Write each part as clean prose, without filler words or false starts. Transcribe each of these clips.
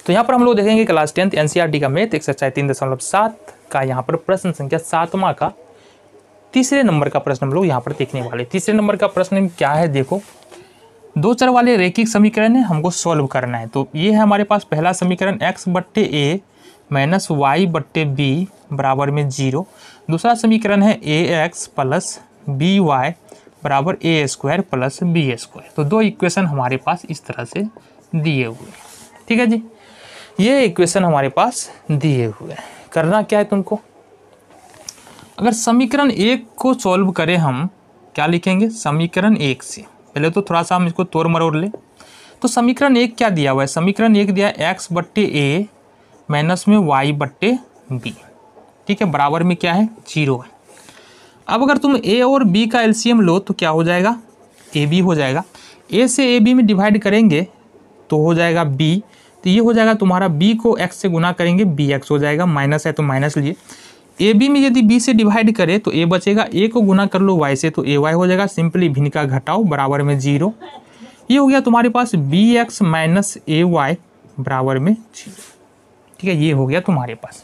तो यहाँ पर हम लोग देखेंगे क्लास 10th एनसीईआरटी का मैथ एक्सरसाइज 3.7 का यहाँ पर प्रश्न संख्या 7वां का तीसरे नंबर का प्रश्न हम लोग यहाँ पर देखने वाले। तीसरे नंबर का प्रश्न क्या है, देखो दो चर वाले रैखिक समीकरण है, हमको सॉल्व करना है। तो ये है हमारे पास पहला समीकरण x बट्टे ए माइनस वाई बट्टे बी बराबर में 0। दूसरा समीकरण है ax प्लस बी वाई बराबर a square plus b square. तो दो इक्वेशन हमारे पास इस तरह से दिए हुए हैं, ठीक है जी। ये इक्वेशन हमारे पास दिए हुए हैं। करना क्या है तुमको, अगर समीकरण 1 को सॉल्व करें हम क्या लिखेंगे, समीकरण 1 से पहले तो थोड़ा सा हम इसको तोड़ मरोड़ ले। तो समीकरण 1 क्या दिया हुआ है, समीकरण 1 दिया है x बट्टे ए माइनस में y बट्टे बी, ठीक है, बराबर में क्या है 0 है। अब अगर तुम a और b का एलसीएम लो तो क्या हो जाएगा, ab हो जाएगा। a से ab में डिवाइड करेंगे तो हो जाएगा b, तो ये हो जाएगा तुम्हारा b को x से गुना करेंगे bx हो जाएगा, माइनस है तो माइनस लिए। ab में यदि b से डिवाइड करे तो a बचेगा, a को गुना कर लो y से तो ay हो जाएगा, सिंपली भिन्न का घटाओ बराबर में 0। ये हो गया तुम्हारे पास bx माइनस ay बराबर में 0, ठीक है, ये हो गया तुम्हारे पास।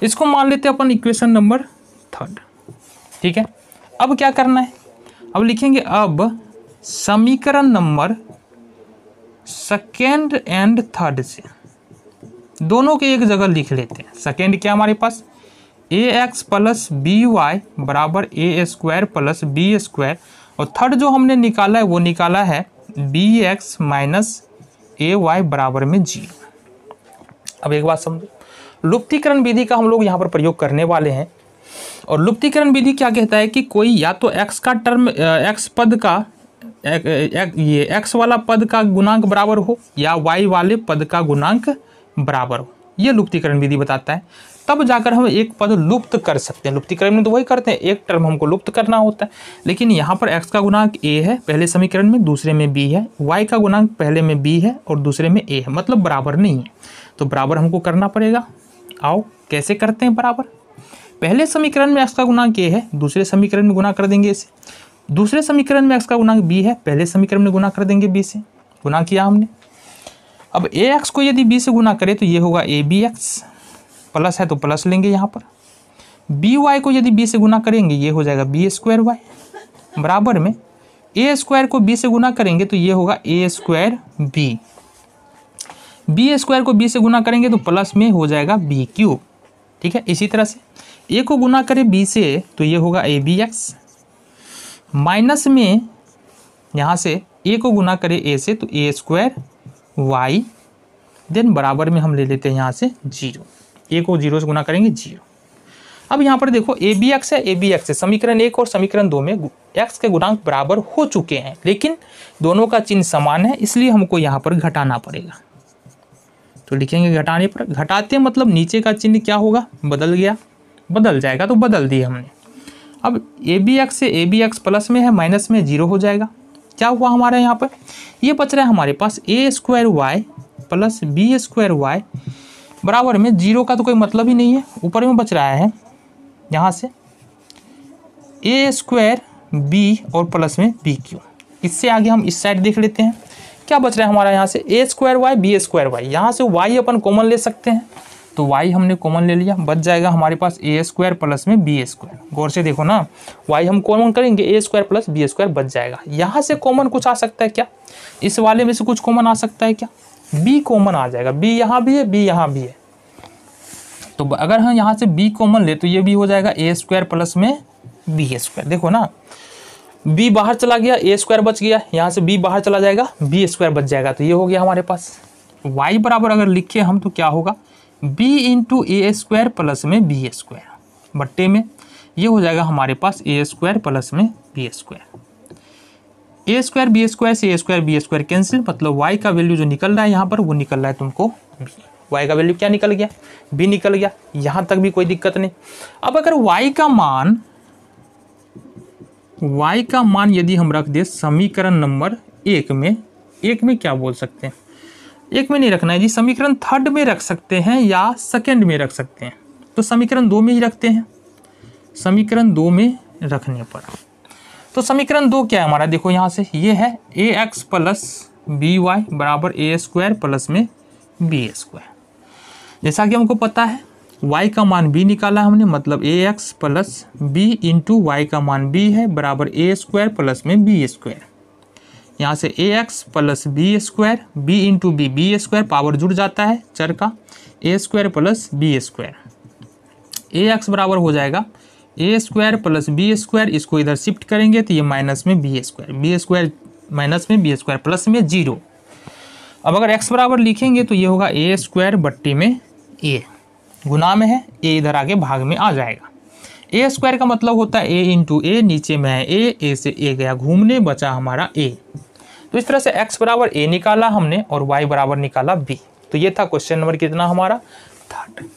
इसको मान लेते हैं अपन इक्वेशन नंबर 3, ठीक है। अब क्या करना है, अब लिखेंगे अब समीकरण नंबर सेकेंड एंड थर्ड से दोनों के एक जगह लिख लेते हैं। सेकेंड क्या हमारे पास ax प्लस बी वाई बराबर a square plus b square, और थर्ड जो हमने निकाला है वो निकाला है bx माइनस ए वाई बराबर में 0। अब एक बात समझो, लुप्तीकरण विधि का हम लोग यहाँ पर प्रयोग करने वाले हैं। और लुप्तीकरण विधि क्या कहता है कि कोई या तो x का टर्म x पद का ये x वाला पद का गुणांक बराबर हो या y वाले पद का गुणांक बराबर हो, ये लुप्तीकरण विधि बताता है। तब जाकर हम एक पद लुप्त कर सकते हैं। लुप्तीकरण में तो वही करते हैं, एक टर्म हमको लुप्त करना होता है। लेकिन यहाँ पर x का गुणांक a है पहले समीकरण में, दूसरे में b है, y का गुणांक पहले में b है और दूसरे में a है, मतलब बराबर नहीं है। तो बराबर हमको करना पड़ेगा। आओ कैसे करते हैं बराबर, पहले समीकरण में x का गुणांक a है, दूसरे समीकरण में गुना कर देंगे इसे। दूसरे समीकरण में x का गुणांक b है, पहले समीकरण में गुना कर देंगे b से, गुना किया हमने। अब ax को यदि b से गुना करें तो ये होगा abx, प्लस है तो प्लस लेंगे यहाँ पर। by को यदि b से गुना करेंगे ये हो जाएगा b स्क्वायर y, बराबर में a स्क्वायर को b से गुना करेंगे तो ये होगा a square b, b square को b से गुना करेंगे तो प्लस में हो जाएगा b क्यूब, ठीक है। इसी तरह से a को गुना करें b से तो ये होगा abx, माइनस में यहाँ से a को गुना करें a से तो a स्क्वायर y, देन बराबर में हम ले लेते हैं यहाँ से 0, a को 0 से गुना करेंगे 0। अब यहाँ पर देखो abx है, abx है, समीकरण 1 और समीकरण 2 में x के गुणांक बराबर हो चुके हैं, लेकिन दोनों का चिन्ह समान है, इसलिए हमको यहाँ पर घटाना पड़ेगा। तो लिखेंगे घटाने पर, घटाते मतलब नीचे का चिन्ह क्या होगा, बदल गया, बदल जाएगा, तो बदल दिए हमने। अब abx से abx प्लस में है, माइनस में 0 हो जाएगा। क्या हुआ हमारे यहाँ पर, ये बच रहा है हमारे पास a square y plus b square y बराबर में 0 का तो कोई मतलब ही नहीं है, ऊपर में बच रहा है यहाँ से a स्क्वायर बी और प्लस में बी क्यू। इससे आगे हम इस साइड देख लेते हैं क्या बच रहा है हमारा, यहाँ से a square y b square y, यहाँ से y अपन कॉमन ले सकते हैं, तो y हमने कॉमन ले लिया, बच जाएगा हमारे पास a स्क्वायर प्लस में बी स्क्वायर। गौर से देखो ना, y हम कॉमन करेंगे a square plus b square बच जाएगा। यहाँ से कॉमन कुछ आ सकता है क्या, इस वाले में से कुछ कॉमन आ सकता है क्या, b कॉमन आ जाएगा, b यहाँ भी है b यहाँ भी है, तो अगर हम यहाँ से b कॉमन ले तो ये भी हो जाएगा a स्क्वायर प्लस में बी स्क्वायर। देखो ना b बाहर चला गया, a स्क्वायर बच गया, यहाँ से b बाहर चला जाएगा, b स्क्वायर बच जाएगा, तो ये हो गया हमारे पास। y बराबर अगर लिखे हम तो क्या होगा b into a square plus में बी स्क्वायर बट्टे में ये हो जाएगा हमारे पास a स्क्वायर प्लस में b square. a square b square से a square b square cancel, मतलब y का वैल्यू जो निकल रहा है यहाँ पर वो निकल रहा है तुमको b। y का वैल्यू क्या निकल गया, b निकल गया, यहाँ तक भी कोई दिक्कत नहीं। अब अगर y का मान यदि हम रख दे समीकरण नंबर 1 में, 1 में क्या बोल सकते हैं, 1 में नहीं रखना है जी, समीकरण 3 में रख सकते हैं या सेकंड में रख सकते हैं, तो समीकरण 2 में ही रखते हैं। समीकरण 2 में रखने पर तो समीकरण 2 क्या है हमारा, देखो यहाँ से ये है ax प्लस बी वाई बराबर ए स्क्वायर प्लस में बी स्क्वायर। जैसा कि हमको पता है y का मान b निकाला हमने, मतलब a x plus b into y का मान b है बराबर ए स्क्वायर प्लस में बी स्क्वायर। यहाँ से a x plus b square, b into b square, power जुड़ जाता है चर का, a square plus b square. A x बराबर हो जाएगा a square plus b square, इसको इधर शिफ्ट करेंगे तो ये माइनस में बी स्क्वायर माइनस में बी स्क्वायर प्लस में 0। अब अगर x बराबर लिखेंगे तो ये होगा ए स्क्वायर बट्टी में ए, गुना में है ए इधर आगे भाग में आ जाएगा। ए स्क्वायर का मतलब होता है ए इंटू ए, नीचे में है ए से ए गया घूमने, बचा हमारा ए। तो इस तरह से x बराबर ए निकाला हमने और y बराबर निकाला b। तो ये था क्वेश्चन नंबर कितना हमारा 3।